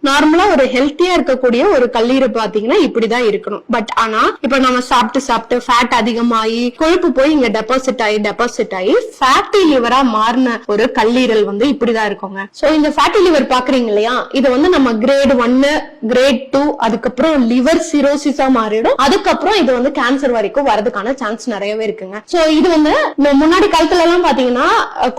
நார்மலா ஒரு ஹெல்த்தியா இருக்கக்கூடிய ஒரு கல்லீரல் பாத்தீங்கன்னா இப்படிதான் இருக்கணும். பட் ஆனா இப்ப நம்ம சாப்பிட்டு ஃபேட் அதிகமாயி கொழுப்பு போய் இங்க டெபாசிட் ஆகி ஃபேட்டி லிவரா மாறின ஒரு கல்லீரல் வந்து இப்படிதான் இருக்குங்க. சோ இந்த ஃபேட்டி லிவர் பாக்குறீங்க இல்லையா, இது வந்து நம்ம கிரேட் 1 கிரேட் 2 அதுக்கப்புறம் லிவர் சிரோசிஸா மாறிடும். அதுக்கப்புறம் இது வந்து கேன்சர் வரைக்கும் வரதுக்கான சான்ஸ் நிறையவே இருக்குங்க. சோ இது வந்து முன்னாடி காலத்துல எல்லாம் பாத்தீங்கன்னா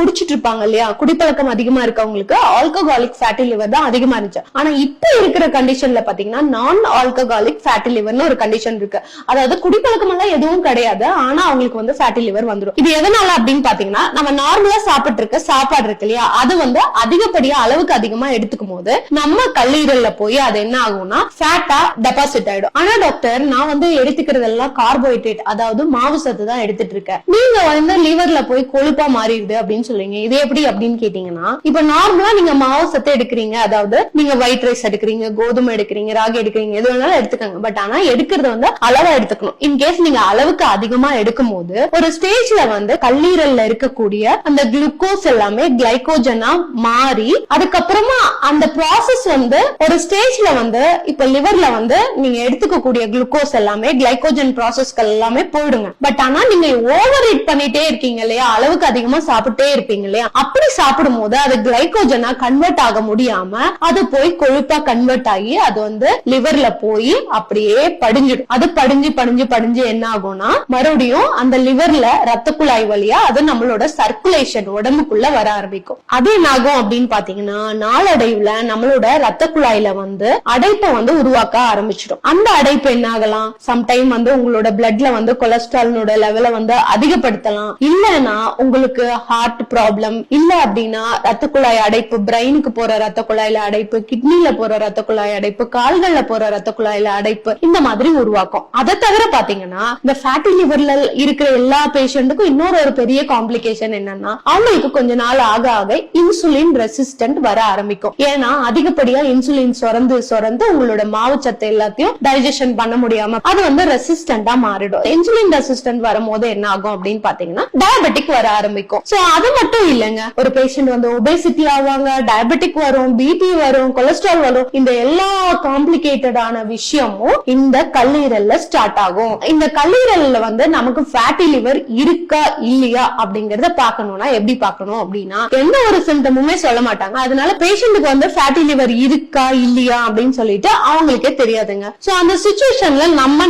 குடிச்சிட்டு இருப்பாங்க இல்லையா, குடிப்பழக்கம் அதிகமா இருக்கவங்களுக்கு ஆல்கஹாலிக் ஃபேட்டி லிவர் தான் அதிகமா இருந்துச்சு. ஆனா இப்ப இருக்கிற கண்டிஷன்ல பாத்தீங்கன்னா நான் ஆல்கஹாலிக் ஃபேட்டி லிவர்னு ஒரு கண்டிஷன் இருக்கு. அதாவது குடிப்பழக்கம் எல்லாம் எதுவும் கிடையாது, ஆனா அவங்களுக்கு வந்து ஃபேட்டி லிவர் வந்துடும். இது எதனால அப்படின்னு பாத்தீங்கன்னா, நம்ம நார்மலா சாப்பிட்டு இருக்க சாப்பாடு இருக்கு இல்லையா, அது வந்து அதிகப்படியா அளவுக்கு அதிகமா எடுத்துக்கும் போது நம்ம கல்லீரல்ல போய் அது என்ன ஆகும்னா ஃபேட்டா டெபாசிட் ஆயிடும். ஆனா டாக்டர் நான் வந்து எடுத்துக்கிறது எல்லாம் கார்போஹைட்ரேட் அதாவது மாவு சத்து தான் எடுத்துட்டு இருக்கேன், நீங்க வந்து லிவர்ல போய் கொழுப்பா மாறிடுது அப்படின்னு சொல்றீங்க, இது எப்படி அப்படின்னு கேட்டீங்கன்னா, இப்ப நார்மலா நீங்க மாவு சத்து எடுக்கிறீங்க, அதாவது நீங்க ஒயிட் ரைஸ் எடுக்கிறீங்க, கோதுமை எடுக்கிறீங்க, ராகி எடுக்கிறீங்க, எது வேணாலும் எடுத்துக்கங்க. பட் ஆனா எடுக்கிறது வந்து அளவா எடுத்துக்கணும். இன்கேஸ் நீங்க அளவுக்கு அதிகமா எடுக்கும் போது ஒரு ஸ்டேஜ்ல வந்து கல்லீரல்ல இருக்கக்கூடிய அந்த குளுக்கோஸ் எல்லாமே கிளைகோஜனா மாறி அதுக்கப்புறமா அந்த ப்ராசஸ் வந்து ஒரு ஸ்டேஜ்ல வந்து இப்ப லிவர்ல வந்து நீங்க எடுத்துக்கக்கூடிய குளுக்கோஸ் எல்லாமே கிளைகோஜன் ப்ராசஸ்கள் எல்லாமே போயிடுங்க. பட் ஆனா நீங்க ஓவர் ஈட் பண்ணிட்டே இருக்கீங்க இல்லையா, அளவுக்கு அதிகமா சாப்பிட்டே இருப்பீங்க இல்லையா, அப்படி சாப்பிடும் போது அது கிளைகோஜனா கன்வெர்ட் ஆக முடியாம அது போய் கொழுப்பா கன்வெர்ட் ஆகி அது வந்து லிவர்ல போய் அப்படியே படிஞ்சிடும். அது படிஞ்சு என்ன ஆகும்னா மறுபடியும் அந்த லிவர்ல ரத்த குழாய் வழியா அது நம்மளோட சர்க்குலேஷன் உடம்புக்குள்ள வர ஆரம்பிக்கும். அது என்ன ஆகும் அப்படின்னு பாத்தீங்கன்னா, நாளடைவுல நம்மளோட ரத்த குழாயில வந்து அடைப்பை வந்து உருவாக்க ஆரம்பிச்சிடும். அந்த அடைப்பு என்ன ஆகலாம், சம்டைம் வந்து உங்களோட பிளட்ல வந்து கொலஸ்ட்ராலோட லெவல வந்து அதிகப்படுத்தலாம். இல்லன்னா உங்களுக்கு ஹார்ட் ப்ராப்ளம், இல்ல அப்படின்னா ரத்த குழாய் அடைப்பு, பிரெயினுக்கு போற ரத்த குழாயில அடைப்பு, கிட்னில போற ரத்த குழாய் அடைப்பு, கால்கள்ல போற ரத்த குழாயில அடைப்பு, இந்த மாதிரி உருவாக்கும். அதை தவிர பாத்தீங்கன்னா இந்த ஃபேட்டி லிவர்ல இருக்கிற எல்லா பேஷண்ட்டுக்கும் இன்னொரு ஒரு பெரிய காம்ப்ளிகேஷன் என்னன்னா, அவங்களுக்கு கொஞ்ச நாள் ஆக ஆக இன்சுலின் ரெசிஸ்டன்ட் வர ஆரம்பிக்கும். ஏன்னா அதிகப்படியா இன்சுலின் சுரந்து உங்களோட மாவுச்சத்தை எல்லாத்தையும் டைஜஷன் பண்ண முடியாம அது வந்து ரெசிஸ்டன்டா மாறிடும். இன்சுலின் ரெசிஸ்டன்ட் வரும்போது என்ன ஆகும் அப்படின்னு பாத்தீங்கன்னா டயபெட்டிக் வர ஆரம்பிக்கும். சோ அது மட்டும் இல்லைங்க, ஒரு பேஷண்ட் வந்து ஒபேசிட்டி ஆவாங்க, டயபெட்டிக் வரும், பிபி வரும், கொலஸ்ட்ரால் வரும். இந்த எல்லா காம்ப்ளிகேட்டடான விஷயமும் இந்த கல்லீரல்ல ஸ்டார்ட் ஆகும். இந்த கல்லீரல்ல வந்து நமக்கு ஃபேட்டி லிவர் இருக்கா இல்லையா அப்படிங்கறத பாக்கணும்னா எப்படி பாக்கணும் அப்படின்னா, எந்த ஒரு சிம்டமுமே சொல்ல மாட்டாங்க. அதனால பேஷண்ட்டுக்கு வந்து ஃபேட்டி லிவர் இருக்கா இல்லையா அப்படின்னு சொல்லிட்டு அவங்களுக்கே தெரியாதுங்க. சோ அந்த சிச்சுவேஷன்ல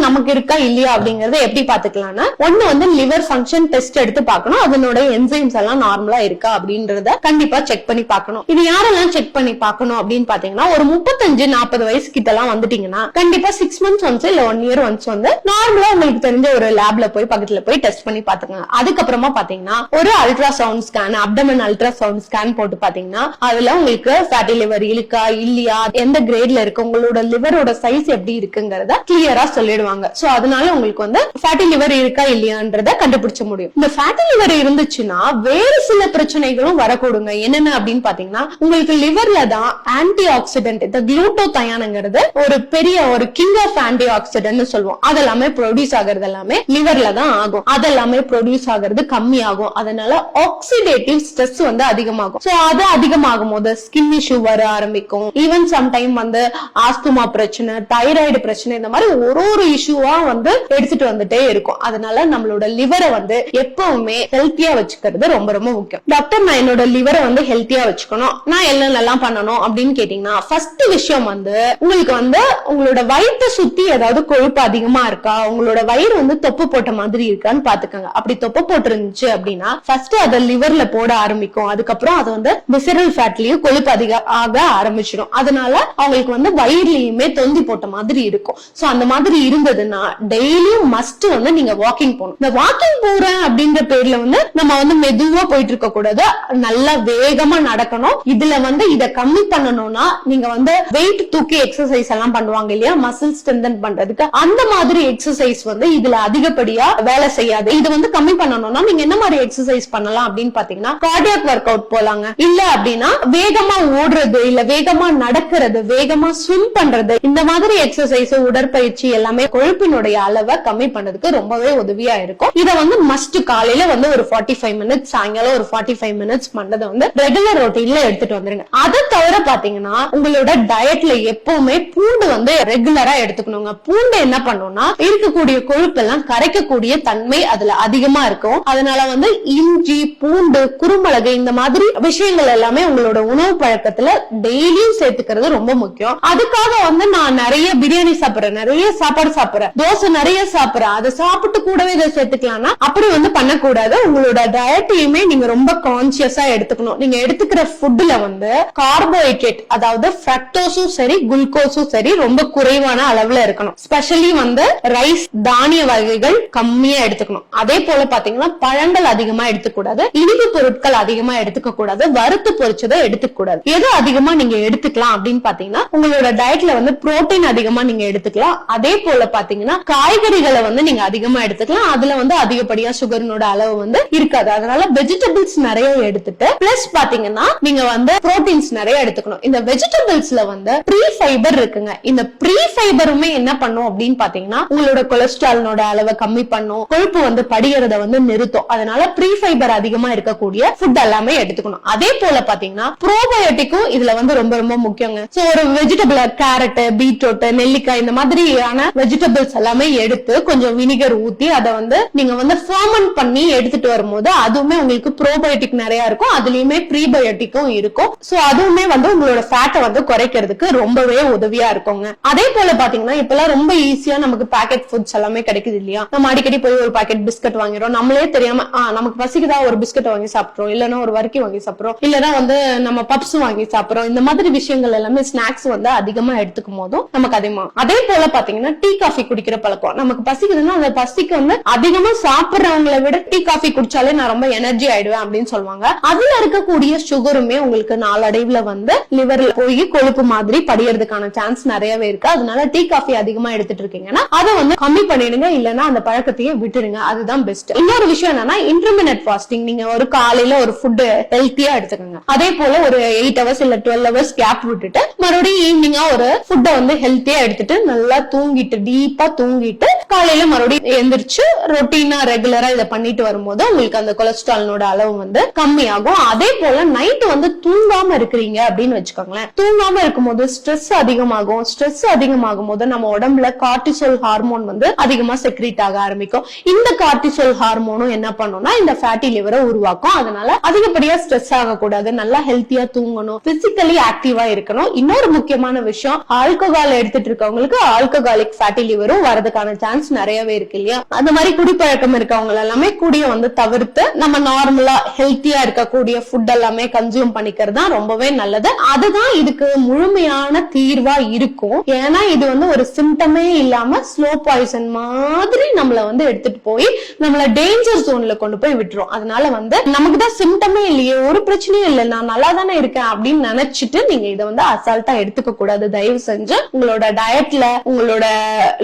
நமக்கு இருக்கா இல்லையா அப்படிங்கறத எப்படி பாத்துக்கலாம்னா, ஒண்ணு வந்து லிவர் ஃபங்க்ஷன் டெஸ்ட் எடுத்து பார்க்கணும், அதனோட என்சைம்ஸ் எல்லாம் நார்மலா இருக்கா அப்படின்றத கண்டிப்பா செக் பண்ணி பார்க்கணும். இது யாரெல்லாம் செக் பண்ணி பார்க்கணும் அப்படின்னு பாத்தீங்கன்னா, ஒரு 35-40 வயசு கிட்ட எல்லாம் வந்துட்டீங்கன்னா கண்டிப்பா 6 months ஒன்ஸ் இல்ல 1 year ஒன்ஸ் வந்து நார்மலா உங்களுக்கு தெரிஞ்ச ஒரு லேப்ல போய் பக்கத்துல போய் டெஸ்ட் பண்ணி பாத்துக்கோங்க. அதுக்கப்புறமா பாத்தீங்கன்னா ஒரு ultrasound scan, abdomen ultrasound scan போட்டு பாத்தீங்கன்னா அதுல உங்களுக்கு ஃபேட்டி லிவர் இருக்கா இல்லையா, எந்த கிரேட்ல இருக்கு, உங்களோட லிவரோட சைஸ் எப்படி இருக்குங்கறத கிளியரா சொல்லிடுவாங்க. சோ அதனால உங்களுக்கு வந்து ஃபேட்டி லிவர் இருக்கா இல்லையான்றத கண்டுபிடிச்ச முடியும். இந்த ஃபேட்டி லிவர் இருந்துச்சுன்னா வேறு சில பிரச்சனைகளும் வரக்கூடுங்க. என்னென்ன அப்படின்னு பாத்தீங்கன்னா, உங்களுக்கு லிவர்ல தான் ஆன்டி ஆக்சிடென்ட், இந்த குளூட்டோதயான்ங்கிறது ஒரு பெரிய ஒரு கிங் ஆஃப் ஆன்டி ஆக்சிடென்ட் சொல்லுவோம். அதெல்லாமே ப்ரொடியூஸ் ஆகிறது எல்லாமே லிவர்ல தான் ஆகும். அதெல்லாமே ப்ரொடியூஸ் ஆகிறது கம்மி ஆகும். அதனால ஆக்சிடேட்டிவ் ஸ்ட்ரெஸ் வந்து அதிகமாகும். சோ அது அதிகமாகும் போது ஸ்கின் இஷ்யூ வர ஆரம்பிக்கும். ஈவன் சம்டைம் வந்து ஆஸ்துமா பிரச்சனை, தைராய்டு பிரச்சனை, இந்த மாதிரி ஒரு இஷ்யூவா வந்து எடுத்துட்டு வந்துட்டே இருக்கும். அதனால நம்மளோட லிவரை வந்து எப்பவுமே ஹெல்த்தியா வச்சுக்கிறது ரொம்ப ரொம்ப முக்கியம். டாக்டர் நான் என்னோட லிவரை வந்து ஹெல்த்தியா வச்சுக்கணும், நான் என்னென்னலாம் பண்ணணும் அப்படின்னு கேட்டீங்கன்னா, ஃபர்ஸ்ட் விஷயம் வந்து உங்களுக்கு வந்து உங்களோட வயிற்றை சுத்தி ஏதாவது கொழுப்பு அதிகமா இருக்கா, உங்களோட வயிறு வந்து தொப்பு போட்ட மாதிரி இருக்கான்னு பாத்துக்கோங்க. அப்படி தொப்பு போட்டு இருந்துச்சு அப்படின்னா ஃபர்ஸ்ட் அதை லிவர்ல போட ஆரம்பிக்கும். அதுக்கப்புறம் அது வந்து விசரல் ஃபேட்லயும் கொழுப்பு அதிகம் ஆக ஆரம்பிச்சிடும். அதனால அவங்களுக்கு வந்து வயிறுலயுமே தொந்தி போட்ட மாதிரி இருக்கும். சோ அந்த மாதிரி இருந்ததுன்னா டெய்லியும் மஸ்ட் வந்து நீங்க வாக்கிங் போகணும். இந்த வாக்கிங் போறேன் அப்படின்ற பேர்ல வந்து நம்ம வந்து மெதுவா போயிட்டு இருக்க கூடாது, நல்லா வேகமா நடக்கணும். இதுல வந்து இத கம்மி பண்ணணும்னா நீங்க வந்து வெயிட் தூக்கி எக்ஸசைஸ் எல்லாம் பண்ணுவாங்க இல்லையா, மசில் ஸ்ட்ரென்தன் பண்றதுக்கு, அந்த மாதிரி எக்ஸசைஸ் வந்து இதுல அதிகப்படியா வேலை செய்யாது. இது வந்து கம்மி பண்ணணும்னா நீங்க என்ன மாதிரி எக்ஸசைஸ் பண்ணலாம் அப்படின்னு பாத்தீங்கன்னா, கார்டியாக் ஒர்க் அவுட் போலாங்க. இல்ல அப்படின்னா வேகமா ஓடுறது, இல்ல வேகமா நடக்கிறது, வேகமா ஸ்விம் பண்றது, இந்த மாதிரி எக்ஸசைஸ், உடற்பயிற்சி எல்லாமே கொழுப்பினுடைய அளவை கம்மி பண்ணதுக்கு ரொம்பவே உதவியா இருக்கும். இத வந்து மஸ்ட் காலையில வந்து ஒரு 45 minutes, சாயங்காலம் ஒரு 45 minutes பண்றதை வந்து ரெகுலர் ரொட்டீன்ல எடுத்துட்டு வந்துருங்க. அதை தவிர பாத்தீங்கன்னா உங்களோட டயட்ல எப்பவுமே பூண்டு வந்து ரெகுலரா எடுத்துக்கணுங்க. பூண்டு என்ன பண்ணும்னா இருக்கக்கூடிய கொழுப்பெல்லாம் கரைக்கக்கூடிய தன்மை அதுல அதிகமா இருக்கும். அதனால வந்து இஞ்சி, பூண்டு, குறுமிளகு இந்த மாதிரி விஷயங்கள் எல்லாமே உங்களோட உணவு பழக்கத்துல டெய்லியும் சேர்த்துக்கிறது ரொம்ப முக்கியம். அதுக்காக வந்து நான் நிறைய பிரியாணி சாப்பிடுறேன், நிறைய சாப்பாடு சாப்பிடுறேன், தோசை நிறைய சாப்பிடுறேன், அதை சாப்பிட்டு கூடவே இதை சேர்த்துக்கலாம்னா அப்படி வந்து பண்ணக்கூடாது. உங்களோட டயட்டையுமே நீங்க ரொம்ப கான்சியஸா எடுத்துக்கணும். நீங்க எடுத்துக்கிற ஃபுட்ல வந்து கார்போஹைட்ரேட், அதாவது ஃப்ரக்டோஸும் சரி குளுக்கோஸும் சரி ரொம்ப குறைவான அளவுல இருக்கணும். ஸ்பெஷலி வந்து ரைஸ், தானிய வகைகள் கம்மியா எடுத்துக்கணும். அதே போல பாத்தீங்கன்னா பழங்கள் அதிகமா எடுத்துக்கூடாது, இனிப்பு பொருட்கள் அதிகமா எடுத்துக்க கூடாது, வறுத்து பொரிச்சதை எடுத்துக்க கூடாது. எது அதிகமா நீங்க எடுத்துக்கலாம் அப்படின்னு பாத்தீங்கன்னா உங்களோட டயட்ல வந்து புரோட்டீன் அதிகமா நீங்க எடுத்துக்கலாம். அதே போல பாத்தீங்கன்னா காய்கறிகளை வந்து நீங்க அதிகமா எடுத்துக்கலாம். அதுல வந்து அதிகப்படியா சுகரினோட அளவு வந்து இருக்காது. அதனால வெஜிடபிள்ஸ் நிறைய எடுத்துட்டு பிளஸ் பாத்தீங்கன்னா நீங்க வந்து புரோட்டீன்ஸ் நிறைய எடுத்துக்கணும். இந்த வெஜிடபிள்ஸ்ல வந்து ப்ரீ ஃபைபர் இருக்குங்க. இந்த ப்ரீ ஃபைபருமே என்ன பண்ணும் அப்படின்னு பாத்தீங்கன்னா உங்களோட கொலஸ்ட்ராலோட அளவை கம்மி பண்ணும், கொழுப்பு வந்து படிகிறத வந்து நிறுத்தும். அதனால ப்ரீ ஃபைபர் அதிகமா இருக்கக்கூடிய ஃபுட் எல்லாமே எடுத்துக்கணும். அதே போல பாத்தீங்கன்னா ப்ரோபயோட்டிக்கும் இதுல வந்து ரொம்ப ரொம்ப முக்கியங்க. சோ ஒரு வெஜிடபிள் கேரட், பீட்ரூட், நெல்லிக்காய் இந்த மாதிரியான வெஜிடபிள்ஸ் எல்லாமே எடுத்து கொஞ்சம் வினிகர் ஊத்தி அதை வந்து நீங்க வந்து ஃபர்மெண்ட் பண்ணி எடுத்துட்டு வரும்போது அதுவுமே உங்களுக்கு ப்ரோபயோட்டிக் நிறைய இருக்கும், அதுலயுமே ப்ரீபயோட்டிக்கும் இருக்கும். சோ அதுவுமே வந்து உங்களோட ஃபேட்டை வந்து குறைக்கிறதுக்கு ரொம்பவே உதவியா இருக்குங்க. அதே போல பாத்தீங்கன்னா இப்பெல்லாம் ரொம்ப ஈஸியா நமக்கு பேக்கெட் ஃபுட்ஸ் எல்லாமே கிடைக்குது இல்லையா? நம்ம அடிக்கடி போய் ஒரு பாக்கெட் பிஸ்கட் வாங்கிறோம், நம்மளே தெரியாம நமக்கு பசிக்குதா ஒரு பிஸ்கட் வாங்கி சாப்பிடுறோம், இல்லன்னா ஒரு வர்க்கி வாங்கி சாப்பிடுறோம், இல்லன்னா வந்து நம்ம பப்ஸ் வாங்கி சாப்பிடுறோம். இந்த மாதிரி விஷயங்கள் எல்லாமே ஸ்நாக்ஸ் வந்து அதிகமா எடுத்துக்கும் போதும் நமக்கு அதிகமா. அதே போல பாத்தீங்கன்னா டீ காஃபி குடிக்கிற பழக்கம் நமக்கு பசிக்குதுன்னா அந்த பசிக்கு வந்து அதிகமா சாப்பிடுறவங்களை விட டீ காஃபி குடிச்சாலே நான் ரொம்ப எனர்ஜி ஆயிடுவேன் அப்படின்னு சொல்லுவாங்க. அதுல இருக்கக்கூடிய சுகருமே உங்களுக்கு நாளடைவுல வந்து லிவர்ல போய் கொழுப்பு மாதிரி படியறதுக்கான சான்ஸ் நிறையவே இருக்கு. அதனால டீ காஃபி அதிகமா எடுத்துட்டு இருக்கீங்கன்னா அதை வந்து கம்மி பண்ணிடுங்க, இல்லன்னா அந்த பழக்கத்தையே விட்டுடுங்க. அதுதான் பெஸ்ட். இன்னொரு விஷயம் என்னன்னா இன்டர்மிட்டன்ட் ஃபாஸ்டிங். நீங்க ஒரு காலையில ஒரு ஃபுட் ஹெல்த்தியா எடுத்துக்கோங்க, அதே போல ஒரு 8 hours இல்ல 12 hours கேப் விட்டுட்டு மறுபடியும் ஈவினிங்கா ஒரு ஃபுட்டை வந்து ஹெல்த்தியா எடுத்துட்டு நல்லா தூங்கிட்டு டீப்பா தூங்கிட்டு காலையில மறுபடியும் எந்திரிச்சு ரொட்டீனா ரெகுலரா இதை பண்ணிட்டு வரும்போது உங்களுக்கு அந்த கொலஸ்ட்ராலோட அளவு வந்து கம்மியாகும். அதே போல நைட் வந்து தூங்காம இருக்கிறீங்க அப்படின்னு வச்சுக்கோங்களேன், தூங்காம இருக்கும்போது ஸ்ட்ரெஸ் அதிகமாகும். ஸ்ட்ரெஸ் அதிகமாகும் போது நம்ம உடம்புல கார்டிசோல் ஹார்மோன் வந்து அதிகமா செக்ரீட் ஆக ஆரம்பிக்கும். இந்த கார்டிசோல் ஹார்மோனும் என்ன பண்ணும்னா இந்த ஃபேட்டி லிவரை உருவாக்கும். அதனால அதிகப்படியா ஸ்ட்ரெஸ் ஆகக்கூடாது, நல்லா ஹெல்த்தியா தூங்கணும், பிசிக்கலி ஆக்டிவா இருக்கணும். இன்னொரு முக்கியமான விஷயம், ஆல்கஹால் எடுத்துட்டு இருக்கவங்களுக்கு ஆல்கஹாலிக் ஃபேட்டி லிவரும் வரதுக்கான சான்ஸ் நிறையவே இருக்கு இல்லையா? அந்த மாதிரி குடிப்பழக்கம் இருக்கவங்க எல்லாமே குடிய வந்து தவிர்த்து நம்ம நார்மலா ஹெல்த்தியா இருக்கக்கூடிய ஃபுட் எல்லாமே கன்சியூம் பண்ணிக்கிறது தான் ரொம்பவே நல்லது. அதுதான் இதுக்கு முழுமையான தீர்வா இருக்கும். ஏன்னா இது வந்து ஒரு சிம்டமே இல்லாம ஸ்லோ பாய்சன் மாதிரி நம்மள வந்து எடுத்துட்டு போய் நம்மள டேஞ்சர் ஜோன்ல கொண்டு போய் விட்டுரும். அதனால வந்து நமக்கு தான் சிம்டமே இல்லையே, ஒரு பிரச்சனையும் இல்லை, நான் நல்லா தானே இருக்கேன் அப்படின்னு நினைச்சிட்டு நீங்க இதை வந்து அசால்ட்டா எடுத்துக்க கூடாது. தயவு செஞ்சு உங்களோட டயட்ல உங்களோட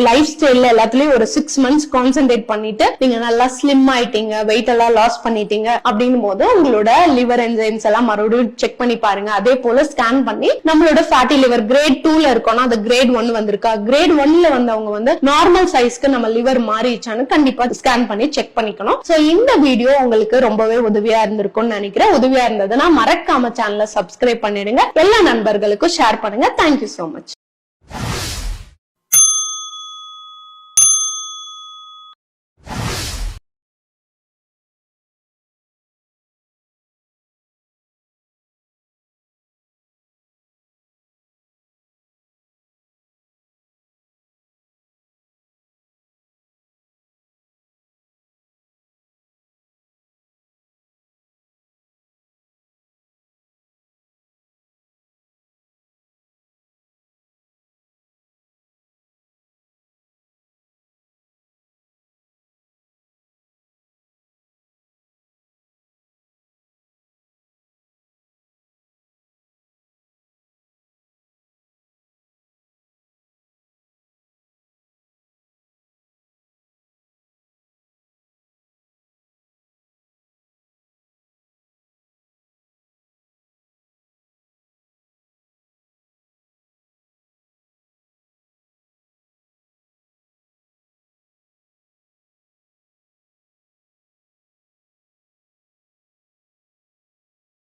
லைஃப் ஸ்டைல்ல எல்லாத்துலயும் ஒரு 6 months கான்சென்ட்ரேட் பண்ணிட்டு நீங்க நல்லா ஸ்லிம் ஆயிட்டீங்க, வெயிட் எல்லாம் லாஸ் பண்ணிட்டீங்க அப்படின் போது உங்களோட லிவர் என்சைம்ஸ் எல்லாம் மறுபடியும் செக் பண்ணி பாருங்க. அதே போல ஸ்கேன் பண்ணி நம்மளோட ஃபேட்டி லிவர் கிரேட் 2ல இருக்கோம்னா அது கிரேட் 1 வந்திருக்கா, கிரேட் 1ல வந்தவங்க வந்து நார்மல் சைஸ்க்கு நம்ம லிவர் மாறிச்சான்னு கண்டிப்பா ஸ்கேன் பண்ணி செக் பண்ணிக்கணும். சோ இந்த வீடியோ உங்களுக்கு ரொம்பவே உதவியா இருந்திருக்கும்னு நினைக்கிறேன். உதவியா இருந்ததுன்னா மறக்காம சேனலை சப்ஸ்கிரைப் பண்ணிடுங்க, எல்லா நண்பர்களுக்கும் ஷேர் பண்ணுங்க. Thank you so much.